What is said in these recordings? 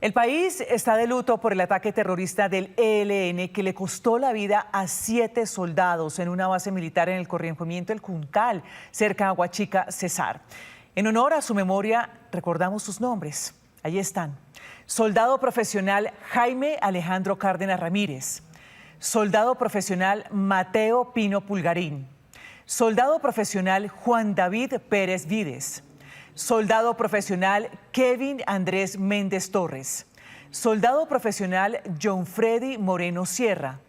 El país está de luto por el ataque terrorista del ELN que le costó la vida a 7 soldados en una base militar en el corregimiento El Juncal, cerca de Aguachica, Cesar. En honor a su memoria, recordamos sus nombres. Allí están. Soldado profesional Jaime Alejandro Cárdenas Ramírez. Soldado profesional Mateo Pino Pulgarín. Soldado profesional Juan David Pérez Vides. Soldado profesional Kevin Andrés Méndez Torres. Soldado profesional John Freddy Moreno Sierra.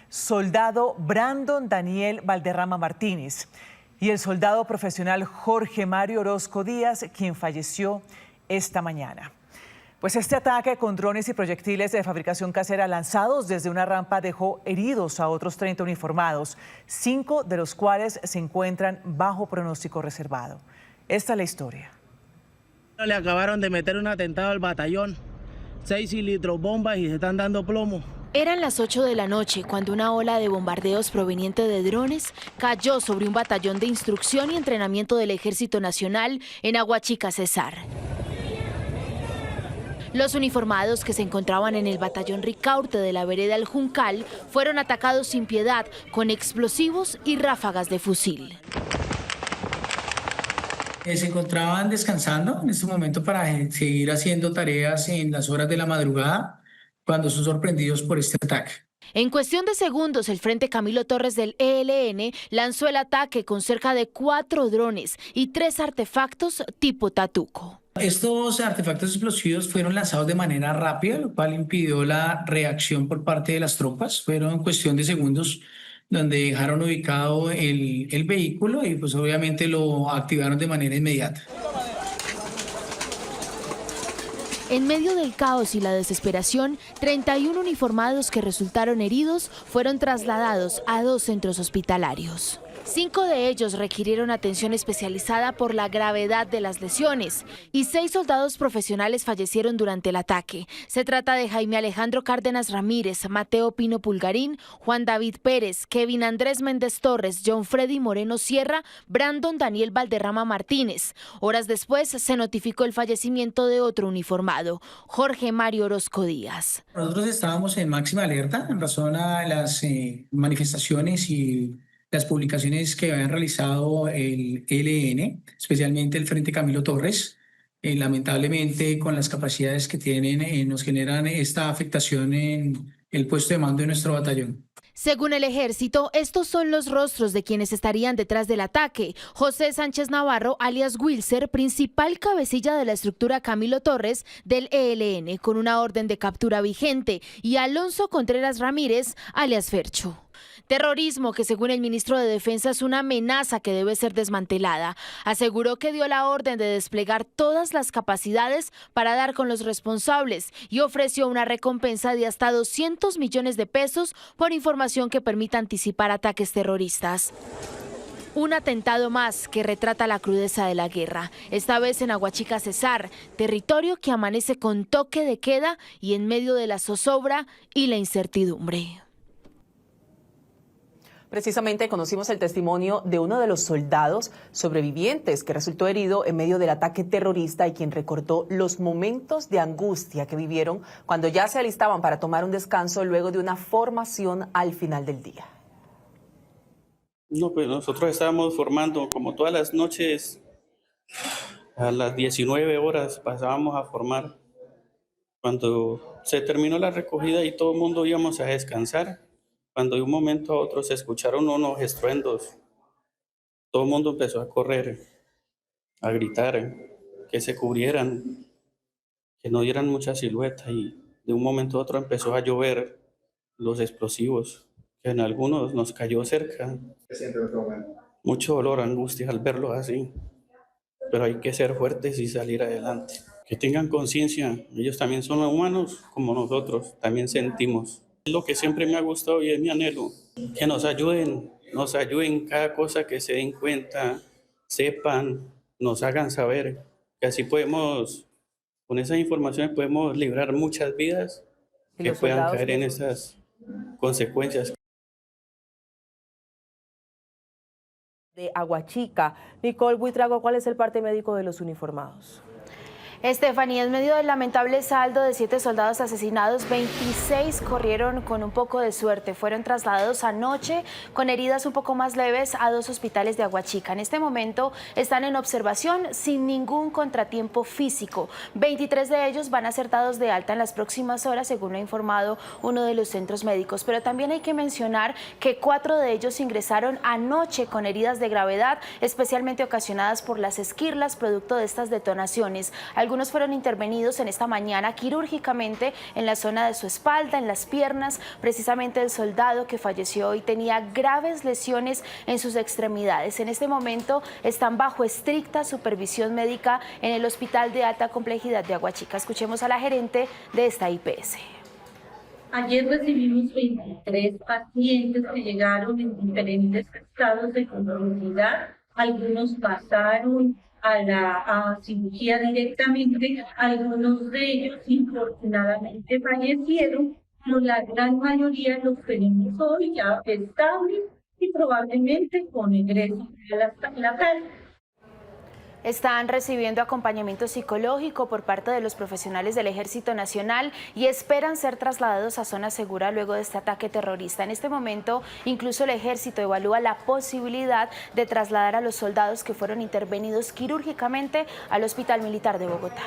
Soldado Brandon Daniel Valderrama Martínez. Y el soldado profesional Jorge Mario Orozco Díaz, quien falleció esta mañana. Pues este ataque con drones y proyectiles de fabricación casera lanzados desde una rampa dejó heridos a otros 30 uniformados, 5 de los cuales se encuentran bajo pronóstico reservado. Esta es la historia. Le acabaron de meter un atentado al batallón, 6 cilindros bombas y se están dando plomo. Eran las 8 de la noche cuando una ola de bombardeos proveniente de drones cayó sobre un batallón de instrucción y entrenamiento del Ejército Nacional en Aguachica, Cesar. Los uniformados que se encontraban en el batallón Ricaurte de la vereda El Juncal fueron atacados sin piedad con explosivos y ráfagas de fusil. Se encontraban descansando en este momento para seguir haciendo tareas en las horas de la madrugada cuando son sorprendidos por este ataque. En cuestión de segundos, el Frente Camilo Torres del ELN lanzó el ataque con cerca de 4 drones y 3 artefactos tipo Tatuco. Estos artefactos explosivos fueron lanzados de manera rápida, lo cual impidió la reacción por parte de las tropas. Fueron en cuestión de segundos donde dejaron ubicado el vehículo y pues obviamente lo activaron de manera inmediata. En medio del caos y la desesperación, 31 uniformados que resultaron heridos fueron trasladados a 2 centros hospitalarios. 5 de ellos requirieron atención especializada por la gravedad de las lesiones y 6 soldados profesionales fallecieron durante el ataque. Se trata de Jaime Alejandro Cárdenas Ramírez, Mateo Pino Pulgarín, Juan David Pérez, Kevin Andrés Méndez Torres, John Freddy Moreno Sierra, Brandon Daniel Valderrama Martínez. Horas después se notificó el fallecimiento de otro uniformado, Jorge Mario Orozco Díaz. Nosotros estábamos en máxima alerta en razón a las manifestaciones y las publicaciones que habían realizado el ELN, especialmente el Frente Camilo Torres. Lamentablemente, con las capacidades que tienen, nos generan esta afectación en el puesto de mando de nuestro batallón. Según el ejército, estos son los rostros de quienes estarían detrás del ataque. José Sánchez Navarro, alias Wilser, principal cabecilla de la estructura Camilo Torres del ELN, con una orden de captura vigente, y Alonso Contreras Ramírez, alias Fercho. Terrorismo que, según el ministro de Defensa, es una amenaza que debe ser desmantelada. Aseguró que dio la orden de desplegar todas las capacidades para dar con los responsables y ofreció una recompensa de hasta 200 millones de pesos por información que permita anticipar ataques terroristas. Un atentado más que retrata la crudeza de la guerra, esta vez en Aguachica, Cesar, territorio que amanece con toque de queda y en medio de la zozobra y la incertidumbre. Precisamente conocimos el testimonio de uno de los soldados sobrevivientes que resultó herido en medio del ataque terrorista y quien recordó los momentos de angustia que vivieron cuando ya se alistaban para tomar un descanso luego de una formación al final del día. No, pues nosotros estábamos formando como todas las noches, a las 19 horas pasábamos a formar. Cuando se terminó la recogida y todo el mundo íbamos a descansar, cuando de un momento a otro se escucharon unos estruendos, todo el mundo empezó a correr, a gritar, que se cubrieran, que no dieran mucha silueta y de un momento a otro empezó a llover los explosivos, que en algunos nos cayó cerca. ¿Qué siente en este momento? Mucho dolor, angustia al verlos así, pero hay que ser fuertes y salir adelante. Que tengan conciencia, ellos también son humanos como nosotros, también sentimos. Es lo que siempre me ha gustado y es mi anhelo, que nos ayuden cada cosa que se den cuenta, sepan, nos hagan saber, que así podemos, con esas informaciones podemos librar muchas vidas que puedan caer en esas consecuencias. De Aguachica. Nicole Buitrago, ¿cuál es el parte médico de los uniformados? Estefanía, en medio del lamentable saldo de 7 soldados asesinados, 26 corrieron con un poco de suerte. Fueron trasladados anoche con heridas un poco más leves a 2 hospitales de Aguachica. En este momento están en observación sin ningún contratiempo físico. 23 de ellos van a ser dados de alta en las próximas horas, según lo ha informado uno de los centros médicos. Pero también hay que mencionar que 4 de ellos ingresaron anoche con heridas de gravedad, especialmente ocasionadas por las esquirlas producto de estas detonaciones. Algunos fueron intervenidos en esta mañana quirúrgicamente en la zona de su espalda, en las piernas. Precisamente el soldado que falleció hoy tenía graves lesiones en sus extremidades. En este momento están bajo estricta supervisión médica en el Hospital de Alta Complejidad de Aguachica. Escuchemos a la gerente de esta IPS. Ayer recibimos 23 pacientes que llegaron en diferentes estados de comorbilidad. Algunos pasaron a cirugía directamente, algunos de ellos infortunadamente fallecieron, pero la gran mayoría los tenemos hoy ya estables y probablemente con ingreso a la casa. Están recibiendo acompañamiento psicológico por parte de los profesionales del Ejército Nacional y esperan ser trasladados a zona segura luego de este ataque terrorista. En este momento, incluso el Ejército evalúa la posibilidad de trasladar a los soldados que fueron intervenidos quirúrgicamente al Hospital Militar de Bogotá.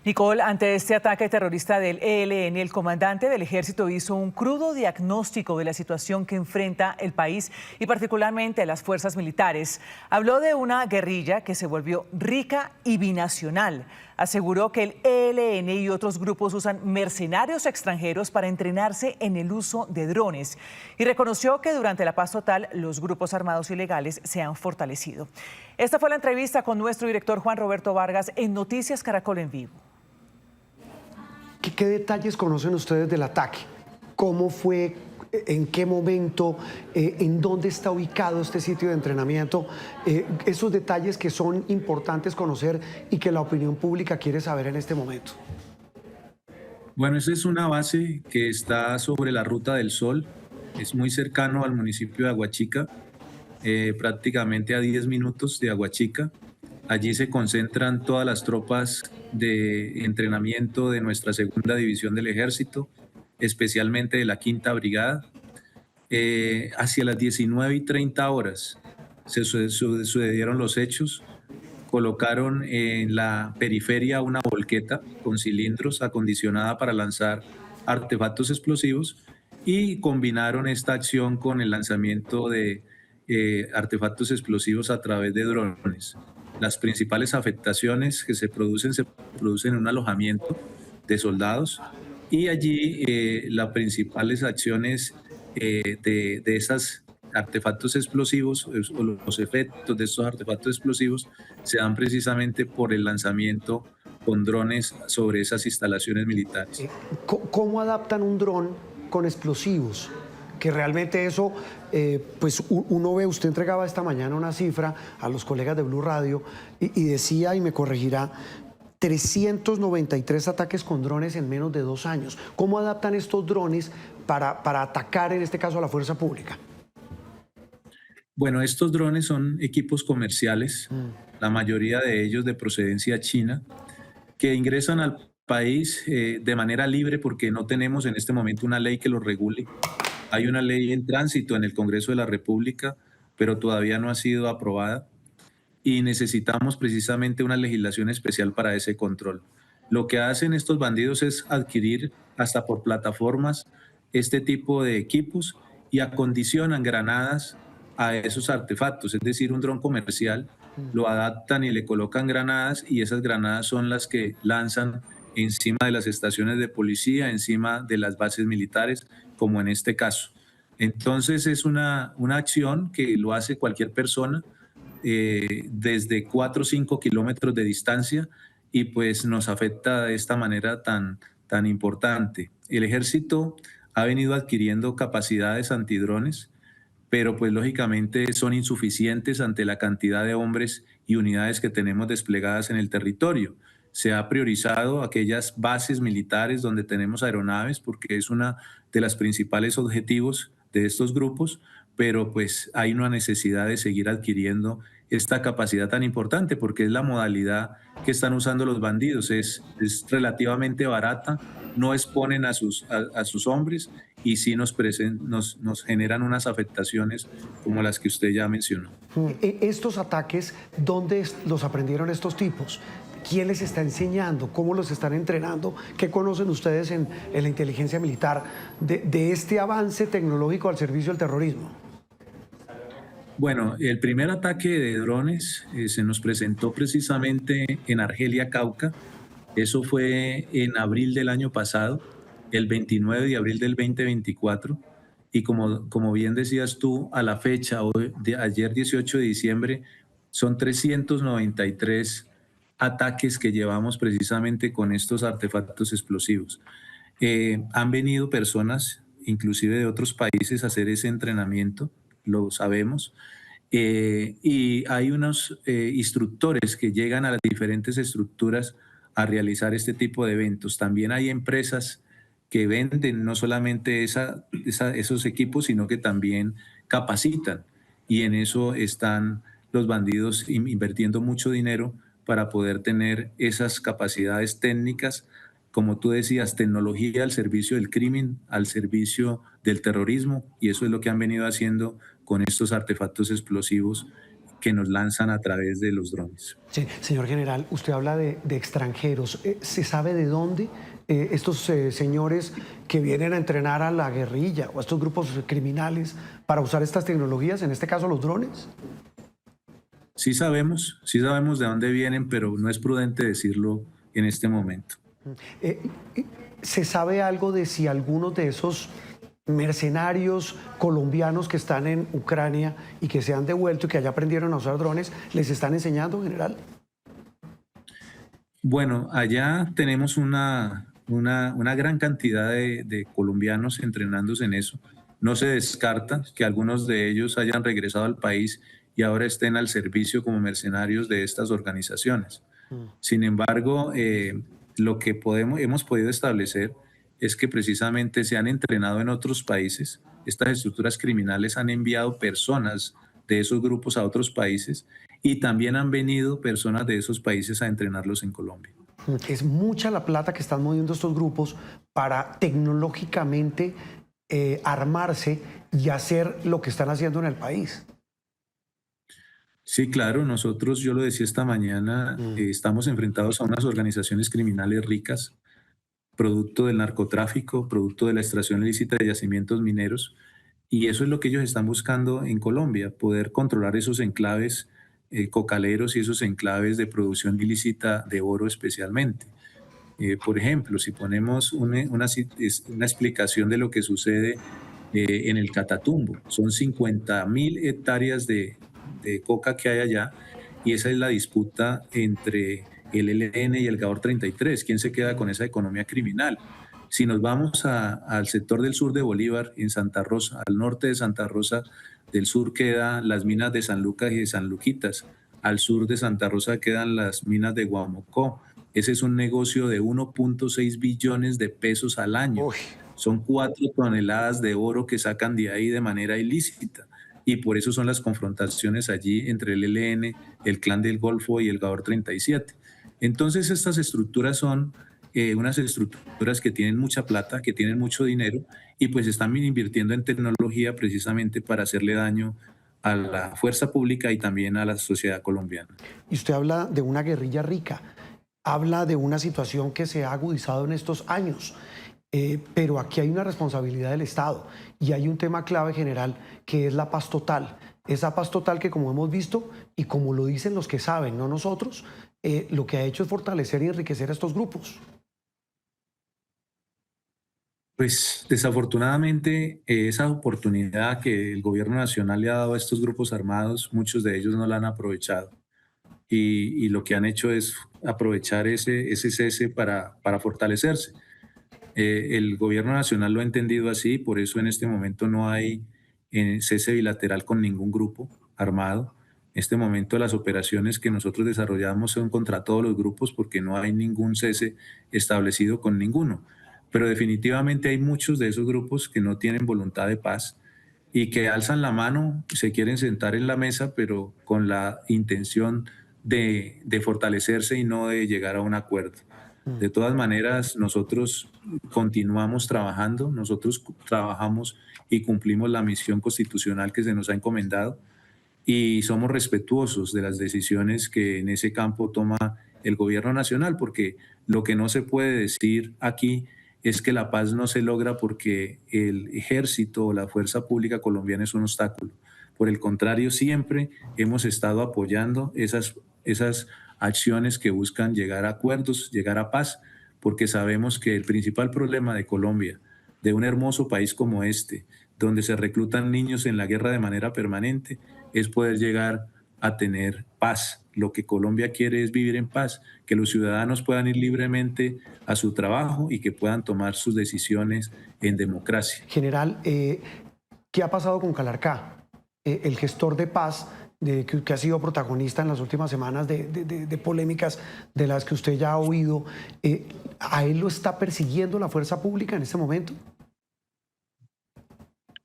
Nicole, ante este ataque terrorista del ELN, el comandante del ejército hizo un crudo diagnóstico de la situación que enfrenta el país y particularmente las fuerzas militares. Habló de una guerrilla que se volvió rica y binacional. Aseguró que el ELN y otros grupos usan mercenarios extranjeros para entrenarse en el uso de drones. Y reconoció que durante la paz total los grupos armados ilegales se han fortalecido. Esta fue la entrevista con nuestro director Juan Roberto Vargas en Noticias Caracol en Vivo. ¿Qué detalles conocen ustedes del ataque? ¿Cómo fue? ¿En qué momento? ¿En dónde está ubicado este sitio de entrenamiento? Esos detalles que son importantes conocer y que la opinión pública quiere saber en este momento. Bueno, esa es una base que está sobre la Ruta del Sol. Es muy cercano al municipio de Aguachica, prácticamente a 10 minutos de Aguachica. Allí se concentran todas las tropas de entrenamiento de nuestra segunda división del ejército, especialmente de la quinta brigada. Hacia las 19:30 horas se sucedieron los hechos. Colocaron en la periferia una volqueta con cilindros acondicionada para lanzar artefactos explosivos y combinaron esta acción con el lanzamiento de artefactos explosivos a través de drones. Las principales afectaciones que se producen en un alojamiento de soldados y allí las principales acciones de esos artefactos explosivos o los efectos de estos artefactos explosivos se dan precisamente por el lanzamiento con drones sobre esas instalaciones militares. ¿Cómo adaptan un dron con explosivos? Que realmente eso, pues uno ve, usted entregaba esta mañana una cifra a los colegas de Blue Radio y decía, y me corregirá, 393 ataques con drones en menos de 2 años. ¿Cómo adaptan estos drones para atacar, en este caso, a la fuerza pública? Bueno, estos drones son equipos comerciales, la mayoría de ellos de procedencia china, que ingresan al país de manera libre porque no tenemos en este momento una ley que los regule. Hay una ley en tránsito en el Congreso de la República, pero todavía no ha sido aprobada y necesitamos precisamente una legislación especial para ese control. Lo que hacen estos bandidos es adquirir hasta por plataformas este tipo de equipos y acondicionan granadas a esos artefactos, es decir, un dron comercial, lo adaptan y le colocan granadas y esas granadas son las que lanzan encima de las estaciones de policía, encima de las bases militares, como en este caso. Entonces es una acción que lo hace cualquier persona desde 4 o 5 kilómetros de distancia y pues nos afecta de esta manera tan importante. El ejército ha venido adquiriendo capacidades antidrones, pero pues lógicamente son insuficientes ante la cantidad de hombres y unidades que tenemos desplegadas en el territorio. Se ha priorizado aquellas bases militares donde tenemos aeronaves porque es uno de los principales objetivos de estos grupos, pero pues hay una necesidad de seguir adquiriendo esta capacidad tan importante, porque es la modalidad que están usando los bandidos. Es relativamente barata, no exponen a sus hombres y sí nos generan unas afectaciones como las que usted ya mencionó. Estos ataques, ¿dónde los aprendieron estos tipos? ¿Quién les está enseñando? ¿Cómo los están entrenando? ¿Qué conocen ustedes en la inteligencia militar de este avance tecnológico al servicio del terrorismo? Bueno, el primer ataque de drones se nos presentó precisamente en Argelia, Cauca. Eso fue en abril del año pasado, el 29 de abril del 2024. Y como bien decías tú, a la fecha, ayer 18 de diciembre, son 393 ataques que llevamos precisamente con estos artefactos explosivos. Han venido personas, inclusive de otros países, a hacer ese entrenamiento, lo sabemos. Y hay unos instructores que llegan a las diferentes estructuras a realizar este tipo de eventos. También hay empresas que venden no solamente esos equipos, sino que también capacitan. Y en eso están los bandidos invirtiendo mucho dinero para poder tener esas capacidades técnicas, como tú decías, tecnología al servicio del crimen, al servicio del terrorismo, y eso es lo que han venido haciendo con estos artefactos explosivos que nos lanzan a través de los drones. Sí, señor general, usted habla de extranjeros. ¿Se sabe de dónde estos señores que vienen a entrenar a la guerrilla o a estos grupos criminales para usar estas tecnologías, en este caso los drones? Sí sabemos de dónde vienen, pero no es prudente decirlo en este momento. ¿Se sabe algo de si algunos de esos mercenarios colombianos que están en Ucrania y que se han devuelto y que allá aprendieron a usar drones, les están enseñando, general? Bueno, allá tenemos una gran cantidad de colombianos entrenándose en eso. No se descarta que algunos de ellos hayan regresado al país y ahora estén al servicio como mercenarios de estas organizaciones. Sin embargo, lo que hemos podido establecer es que precisamente se han entrenado en otros países. Estas estructuras criminales han enviado personas de esos grupos a otros países y también han venido personas de esos países a entrenarlos en Colombia. Es mucha la plata que están moviendo estos grupos para tecnológicamente armarse y hacer lo que están haciendo en el país. Sí, claro, nosotros, yo lo decía esta mañana, estamos enfrentados a unas organizaciones criminales ricas, producto del narcotráfico, producto de la extracción ilícita de yacimientos mineros, y eso es lo que ellos están buscando en Colombia, poder controlar esos enclaves cocaleros y esos enclaves de producción ilícita de oro especialmente. Por ejemplo, si ponemos una explicación de lo que sucede en el Catatumbo, son 50.000 hectáreas de coca que hay allá, y esa es la disputa entre el ELN y el GAOR 33. ¿Quién se queda con esa economía criminal? Si nos vamos al sector del sur de Bolívar, en Santa Rosa, al norte de Santa Rosa del Sur quedan las minas de San Lucas y de San Luquitas. Al sur de Santa Rosa quedan las minas de Guamocó. Ese es un negocio de 1.6 billones de pesos al año. Uy. Son 4 toneladas de oro que sacan de ahí de manera ilícita. Y por eso son las confrontaciones allí entre el ELN, el Clan del Golfo y el GAOR 37. Entonces estas estructuras son unas estructuras que tienen mucha plata, que tienen mucho dinero y pues están invirtiendo en tecnología precisamente para hacerle daño a la fuerza pública y también a la sociedad colombiana. Y usted habla de una guerrilla rica, habla de una situación que se ha agudizado en estos años. Pero aquí hay una responsabilidad del Estado y hay un tema clave general que es la paz total. Esa paz total que, como hemos visto y como lo dicen los que saben, no nosotros, lo que ha hecho es fortalecer y enriquecer a estos grupos. Pues desafortunadamente esa oportunidad que el gobierno nacional le ha dado a estos grupos armados, muchos de ellos no la han aprovechado y lo que han hecho es aprovechar ese cese para fortalecerse. El gobierno nacional lo ha entendido así, por eso en este momento no hay cese bilateral con ningún grupo armado. En este momento las operaciones que nosotros desarrollamos son contra todos los grupos porque no hay ningún cese establecido con ninguno. Pero definitivamente hay muchos de esos grupos que no tienen voluntad de paz y que alzan la mano, se quieren sentar en la mesa, pero con la intención de fortalecerse y no de llegar a un acuerdo. De todas maneras, nosotros continuamos trabajando, nosotros trabajamos y cumplimos la misión constitucional que se nos ha encomendado y somos respetuosos de las decisiones que en ese campo toma el gobierno nacional, porque lo que no se puede decir aquí es que la paz no se logra porque el ejército o la fuerza pública colombiana es un obstáculo. Por el contrario, siempre hemos estado apoyando esas acciones que buscan llegar a acuerdos, llegar a paz, porque sabemos que el principal problema de Colombia, de un hermoso país como este, donde se reclutan niños en la guerra de manera permanente, es poder llegar a tener paz. Lo que Colombia quiere es vivir en paz, que los ciudadanos puedan ir libremente a su trabajo y que puedan tomar sus decisiones en democracia. General, ¿qué ha pasado con Calarcá? El gestor de paz que ha sido protagonista en las últimas semanas de polémicas de las que usted ya ha oído, ¿a él lo está persiguiendo la fuerza pública en este momento?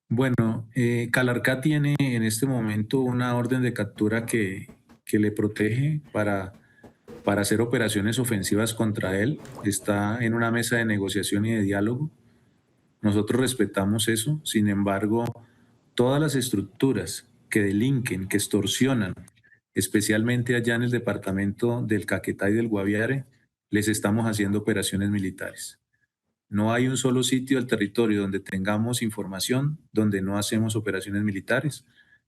Bueno, Calarcá tiene en este momento una orden de captura que le protege para hacer operaciones ofensivas contra él. Está en una mesa de negociación y de diálogo. Nosotros respetamos eso. Sin embargo, todas las estructuras que delinquen, que extorsionan, especialmente allá en el departamento del Caquetá y del Guaviare, les estamos haciendo operaciones militares. No hay un solo sitio del territorio donde tengamos información donde no hacemos operaciones militares.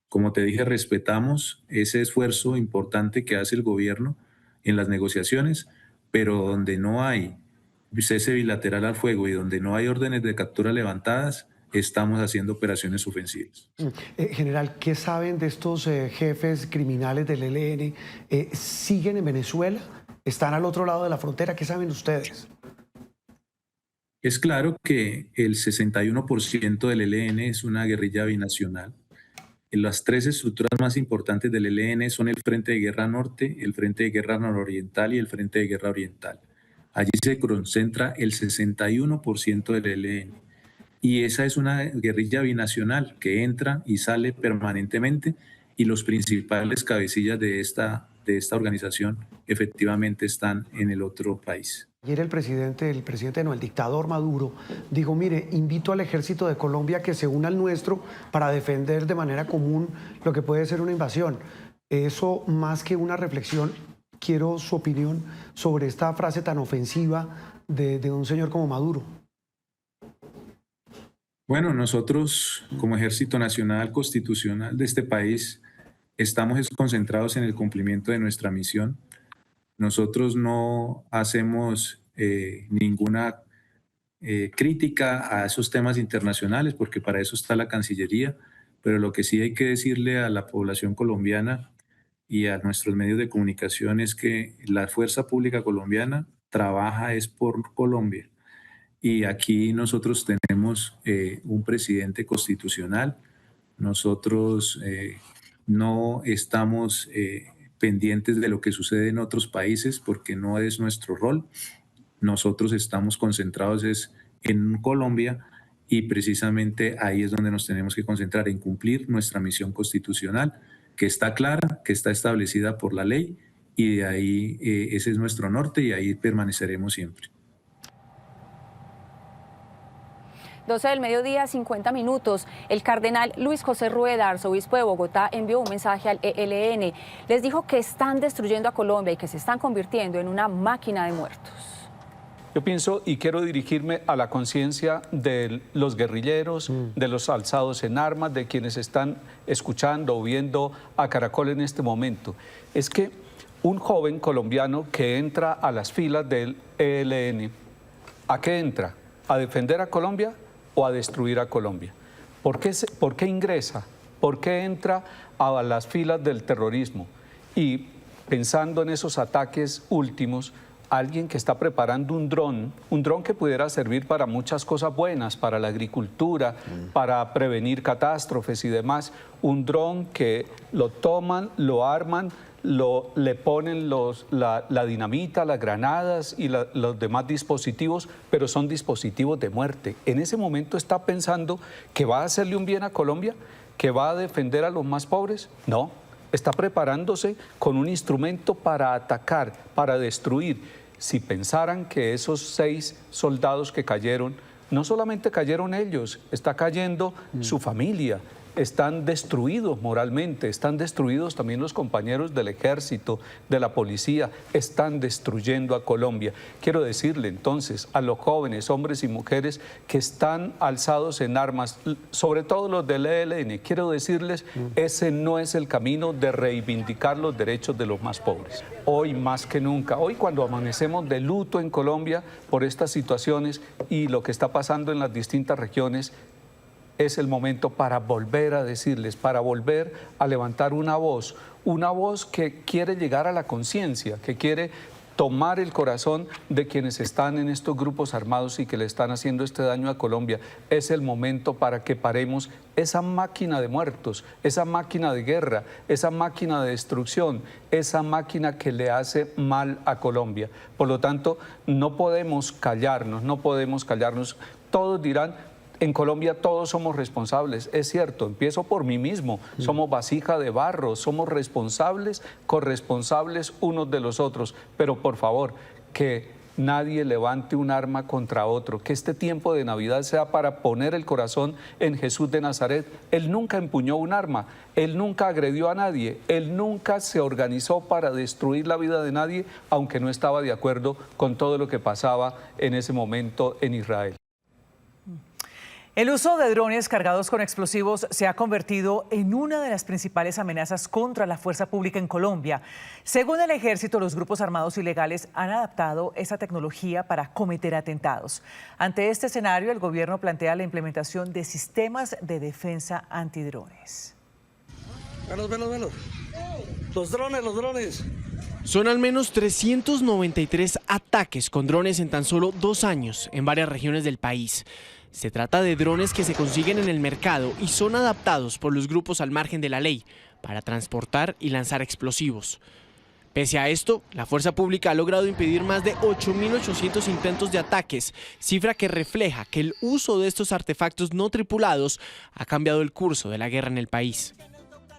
Como te dije, respetamos ese esfuerzo importante que hace el gobierno en las negociaciones, pero donde no hay cese bilateral al fuego y donde no hay órdenes de captura levantadas, estamos haciendo operaciones ofensivas. General, ¿qué saben de estos jefes criminales del ELN? ¿Siguen en Venezuela? ¿Están al otro lado de la frontera? ¿Qué saben ustedes? Es claro que el 61% del ELN es una guerrilla binacional. Las tres estructuras más importantes del ELN son el Frente de Guerra Norte, el Frente de Guerra Nororiental y el Frente de Guerra Oriental. Allí se concentra el 61% del ELN. Y esa es una guerrilla binacional que entra y sale permanentemente y los principales cabecillas de esta organización efectivamente están en el otro país. Ayer el dictador Maduro dijo, mire, invito al ejército de Colombia que se una al nuestro para defender de manera común lo que puede ser una invasión. Eso, más que una reflexión, quiero su opinión sobre esta frase tan ofensiva de un señor como Maduro. Bueno, nosotros como Ejército Nacional Constitucional de este país estamos concentrados en el cumplimiento de nuestra misión. Nosotros no hacemos ninguna crítica a esos temas internacionales porque para eso está la Cancillería, pero lo que sí hay que decirle a la población colombiana y a nuestros medios de comunicación es que la fuerza pública colombiana trabaja es por Colombia. Y aquí nosotros tenemos un presidente constitucional, nosotros no estamos pendientes de lo que sucede en otros países porque no es nuestro rol. Nosotros estamos concentrados en Colombia y precisamente ahí es donde nos tenemos que concentrar en cumplir nuestra misión constitucional, que está clara, que está establecida por la ley y de ahí ese es nuestro norte y ahí permaneceremos siempre. 12 del mediodía, 50 minutos. El cardenal Luis José Rueda, arzobispo de Bogotá, envió un mensaje al ELN. Les dijo que están destruyendo a Colombia y que se están convirtiendo en una máquina de muertos. Yo pienso y quiero dirigirme a la conciencia de los guerrilleros, de los alzados en armas, de quienes están escuchando o viendo a Caracol en este momento. Es que un joven colombiano que entra a las filas del ELN, ¿a qué entra? ¿A defender a Colombia o a destruir a Colombia? ¿Por qué ingresa? ¿Por qué entra a las filas del terrorismo? Y pensando en esos ataques últimos, alguien que está preparando un dron que pudiera servir para muchas cosas buenas, para la agricultura, para prevenir catástrofes y demás, un dron que lo toman, lo arman, le ponen la dinamita, las granadas y los demás dispositivos, pero son dispositivos de muerte. En ese momento está pensando que va a hacerle un bien a Colombia, que va a defender a los más pobres. No, está preparándose con un instrumento para atacar, para destruir. Si pensaran que esos 6 soldados que cayeron, no solamente cayeron ellos, está cayendo su familia. Están destruidos moralmente, están destruidos también los compañeros del ejército, de la policía, están destruyendo a Colombia. Quiero decirle entonces a los jóvenes, hombres y mujeres que están alzados en armas, sobre todo los del ELN, quiero decirles, ese no es el camino de reivindicar los derechos de los más pobres. Hoy más que nunca, hoy cuando amanecemos de luto en Colombia por estas situaciones y lo que está pasando en las distintas regiones, es el momento para volver a decirles, para volver a levantar una voz que quiere llegar a la conciencia, que quiere tomar el corazón de quienes están en estos grupos armados y que le están haciendo este daño a Colombia. Es el momento para que paremos esa máquina de muertos, esa máquina de guerra, esa máquina de destrucción, esa máquina que le hace mal a Colombia. Por lo tanto, no podemos callarnos, no podemos callarnos. Todos dirán, en Colombia todos somos responsables, es cierto, empiezo por mí mismo, somos vasija de barro, somos responsables, corresponsables unos de los otros, pero por favor, que nadie levante un arma contra otro, que este tiempo de Navidad sea para poner el corazón en Jesús de Nazaret. Él nunca empuñó un arma, Él nunca agredió a nadie, Él nunca se organizó para destruir la vida de nadie, aunque no estaba de acuerdo con todo lo que pasaba en ese momento en Israel. El uso de drones cargados con explosivos se ha convertido en una de las principales amenazas contra la fuerza pública en Colombia. Según el ejército, los grupos armados ilegales han adaptado esa tecnología para cometer atentados. Ante este escenario, el gobierno plantea la implementación de sistemas de defensa antidrones. Velos. Los drones. Son al menos 393 ataques con drones en tan solo 2 años en varias regiones del país. Se trata de drones que se consiguen en el mercado y son adaptados por los grupos al margen de la ley para transportar y lanzar explosivos. Pese a esto, la fuerza pública ha logrado impedir más de 8.800 intentos de ataques, cifra que refleja que el uso de estos artefactos no tripulados ha cambiado el curso de la guerra en el país.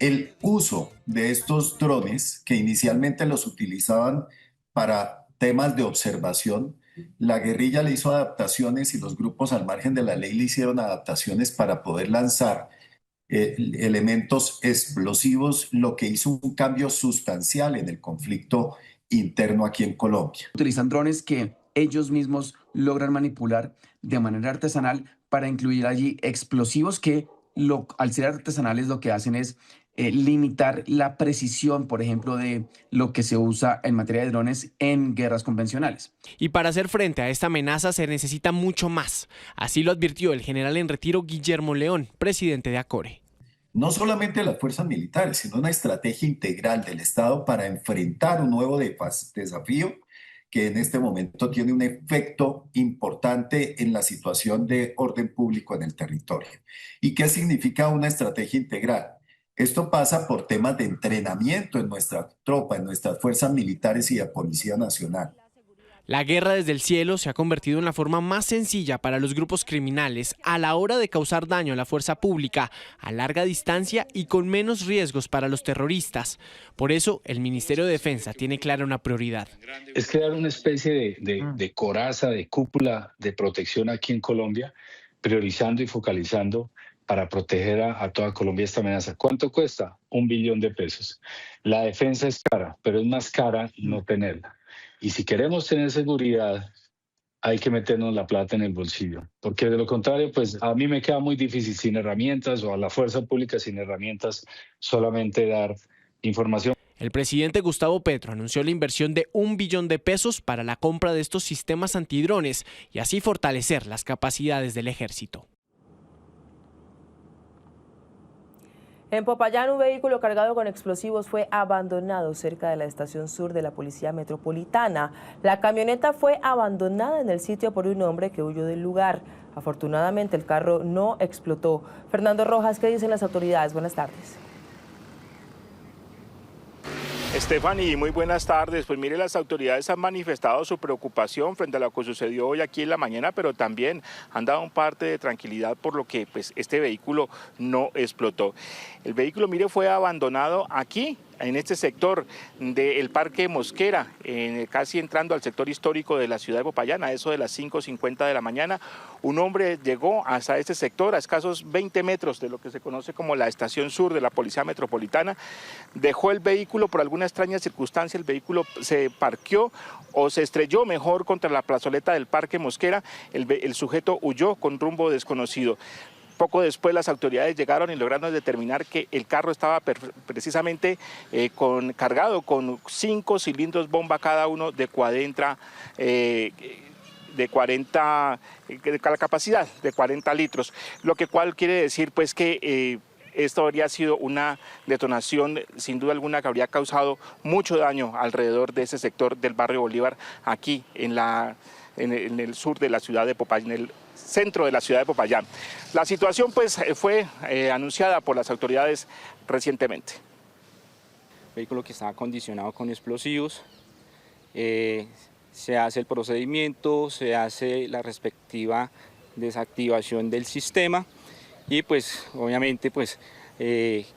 El uso de estos drones, que inicialmente los utilizaban para temas de observación, la guerrilla le hizo adaptaciones y los grupos al margen de la ley le hicieron adaptaciones para poder lanzar elementos explosivos, lo que hizo un cambio sustancial en el conflicto interno aquí en Colombia. Utilizan drones que ellos mismos logran manipular de manera artesanal para incluir allí explosivos que al ser artesanales lo que hacen es limitar la precisión, por ejemplo, de lo que se usa en materia de drones en guerras convencionales. Y para hacer frente a esta amenaza se necesita mucho más. Así lo advirtió el general en retiro Guillermo León, presidente de ACORE. No solamente las fuerzas militares, sino una estrategia integral del Estado para enfrentar un nuevo desafío que en este momento tiene un efecto importante en la situación de orden público en el territorio. ¿Y qué significa una estrategia integral? Esto pasa por temas de entrenamiento en nuestra tropa, en nuestras fuerzas militares y de Policía Nacional. La guerra desde el cielo se ha convertido en la forma más sencilla para los grupos criminales a la hora de causar daño a la fuerza pública a larga distancia y con menos riesgos para los terroristas. Por eso, el Ministerio de Defensa tiene clara una prioridad. Es crear una especie de coraza, de cúpula de protección aquí en Colombia, priorizando y focalizando para proteger a toda Colombia esta amenaza. ¿Cuánto cuesta? $1 billón. La defensa es cara, pero es más cara no tenerla. Y si queremos tener seguridad, hay que meternos la plata en el bolsillo. Porque de lo contrario, pues a mí me queda muy difícil sin herramientas, o a la fuerza pública sin herramientas, solamente dar información. El presidente Gustavo Petro anunció la inversión de $1 billón para la compra de estos sistemas antidrones y así fortalecer las capacidades del ejército. En Popayán, un vehículo cargado con explosivos fue abandonado cerca de la estación sur de la Policía Metropolitana. La camioneta fue abandonada en el sitio por un hombre que huyó del lugar. Afortunadamente, el carro no explotó. Fernando Rojas, ¿qué dicen las autoridades? Buenas tardes. Stephanie, muy buenas tardes. Pues mire, las autoridades han manifestado su preocupación frente a lo que sucedió hoy aquí en la mañana, pero también han dado un parte de tranquilidad por lo que pues, este vehículo no explotó. El vehículo, mire, fue abandonado aquí, en este sector del Parque Mosquera, casi entrando al sector histórico de la ciudad de Popayán, a eso de las 5:50 de la mañana. Un hombre llegó hasta este sector, a escasos 20 metros de lo que se conoce como la estación sur de la Policía Metropolitana, dejó el vehículo. Por alguna extraña circunstancia el vehículo se parqueó o se estrelló mejor contra la plazoleta del Parque Mosquera. El sujeto huyó con rumbo desconocido. Poco después las autoridades llegaron y lograron determinar que el carro estaba precisamente cargado con 5 cilindros bomba cada uno de 40, la capacidad de 40 litros, lo que cual quiere decir pues que esto habría sido una detonación sin duda alguna que habría causado mucho daño alrededor de ese sector del barrio Bolívar, aquí en el sur de la ciudad de Popayán, en el centro de la ciudad de Popayán. La situación pues fue anunciada por las autoridades recientemente. Vehículo que estaba acondicionado con explosivos, se hace el procedimiento, se hace la respectiva desactivación del sistema y pues obviamente pues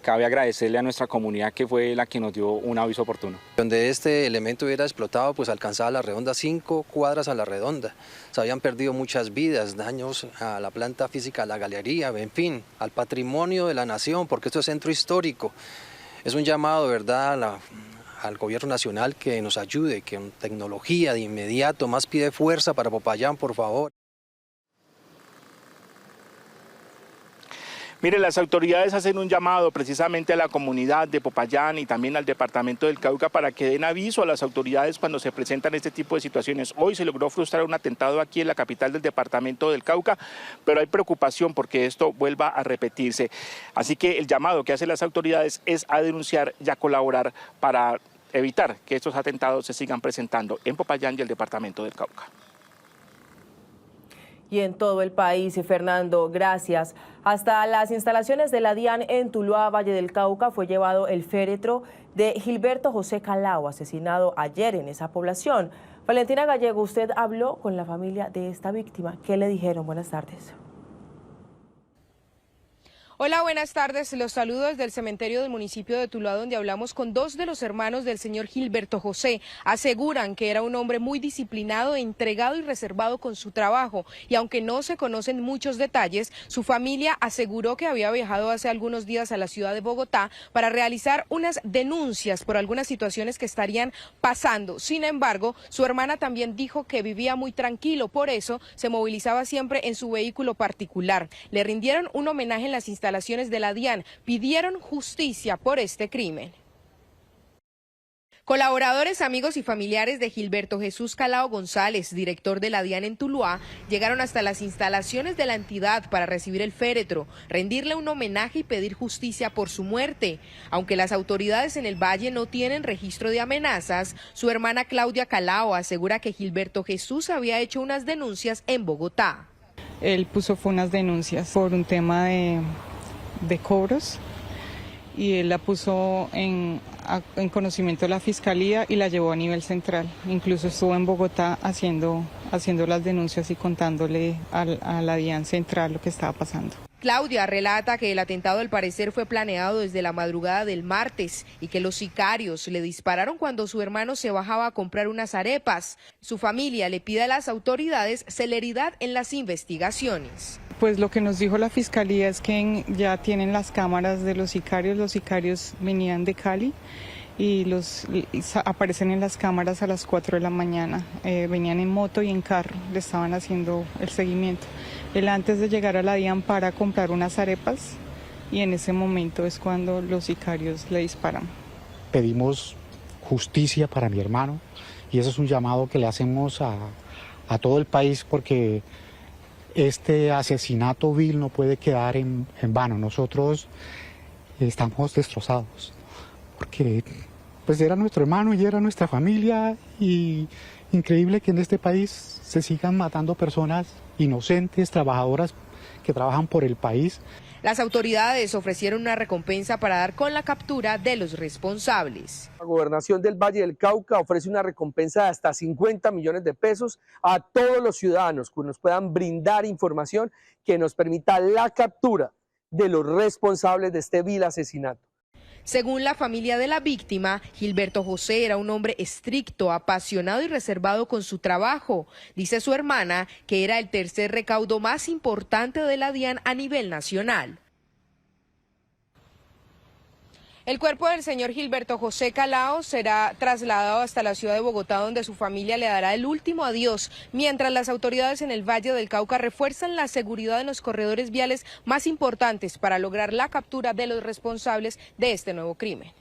cabe agradecerle a nuestra comunidad que fue la que nos dio un aviso oportuno. Donde este elemento hubiera explotado, pues alcanzaba la redonda 5 cuadras a la redonda. Se habían perdido muchas vidas, daños a la planta física, a la galería, en fin, al patrimonio de la nación, porque esto es centro histórico. Es un llamado, ¿verdad?, al gobierno nacional que nos ayude, que con tecnología de inmediato, más pie de fuerza para Popayán, por favor. Mire, las autoridades hacen un llamado precisamente a la comunidad de Popayán y también al departamento del Cauca para que den aviso a las autoridades cuando se presentan este tipo de situaciones. Hoy se logró frustrar un atentado aquí en la capital del departamento del Cauca, pero hay preocupación porque esto vuelva a repetirse. Así que el llamado que hacen las autoridades es a denunciar y a colaborar para evitar que estos atentados se sigan presentando en Popayán y el departamento del Cauca. Y en todo el país, Fernando, gracias. Hasta las instalaciones de la DIAN en Tuluá, Valle del Cauca, fue llevado el féretro de Gilberto José Calao, asesinado ayer en esa población. Valentina Gallego, usted habló con la familia de esta víctima. ¿Qué le dijeron? Buenas tardes. Hola, buenas tardes. Los saludo desde el cementerio del municipio de Tuluá, donde hablamos con 2 de los hermanos del señor Gilberto José. Aseguran que era un hombre muy disciplinado, entregado y reservado con su trabajo. Y aunque no se conocen muchos detalles, su familia aseguró que había viajado hace algunos días a la ciudad de Bogotá para realizar unas denuncias por algunas situaciones que estarían pasando. Sin embargo, su hermana también dijo que vivía muy tranquilo, por eso se movilizaba siempre en su vehículo particular. Le rindieron un homenaje en las instalaciones de la DIAN, pidieron justicia por este crimen. Colaboradores, amigos y familiares de Gilberto Jesús Calao González, director de la DIAN en Tuluá, llegaron hasta las instalaciones de la entidad para recibir el féretro, rendirle un homenaje y pedir justicia por su muerte. Aunque las autoridades en el Valle no tienen registro de amenazas, su hermana Claudia Calao asegura que Gilberto Jesús había hecho unas denuncias en Bogotá. Él puso unas denuncias por un tema de cobros y él la puso en conocimiento de la fiscalía y la llevó a nivel central. Incluso estuvo en Bogotá haciendo las denuncias y contándole a la DIAN central lo que estaba pasando. Claudia relata que el atentado al parecer fue planeado desde la madrugada del martes y que los sicarios le dispararon cuando su hermano se bajaba a comprar unas arepas. Su familia le pide a las autoridades celeridad en las investigaciones. Pues lo que nos dijo la fiscalía es que ya tienen las cámaras de los sicarios venían de Cali y aparecen en las cámaras a las 4 de la mañana, venían en moto y en carro, le estaban haciendo el seguimiento. Él antes de llegar a la DIAN para comprar unas arepas y en ese momento es cuando los sicarios le disparan. Pedimos justicia para mi hermano y eso es un llamado que le hacemos a todo el país porque este asesinato vil no puede quedar en vano. Nosotros estamos destrozados porque pues era nuestro hermano y era nuestra familia y increíble que en este país se sigan matando personas inocentes, trabajadoras que trabajan por el país. Las autoridades ofrecieron una recompensa para dar con la captura de los responsables. La Gobernación del Valle del Cauca ofrece una recompensa de hasta 50 millones de pesos a todos los ciudadanos que nos puedan brindar información que nos permita la captura de los responsables de este vil asesinato. Según la familia de la víctima, Gilberto José era un hombre estricto, apasionado y reservado con su trabajo. Dice su hermana que era el tercer recaudo más importante de la DIAN a nivel nacional. El cuerpo del señor Gilberto José Calao será trasladado hasta la ciudad de Bogotá, donde su familia le dará el último adiós, mientras las autoridades en el Valle del Cauca refuerzan la seguridad en los corredores viales más importantes para lograr la captura de los responsables de este nuevo crimen.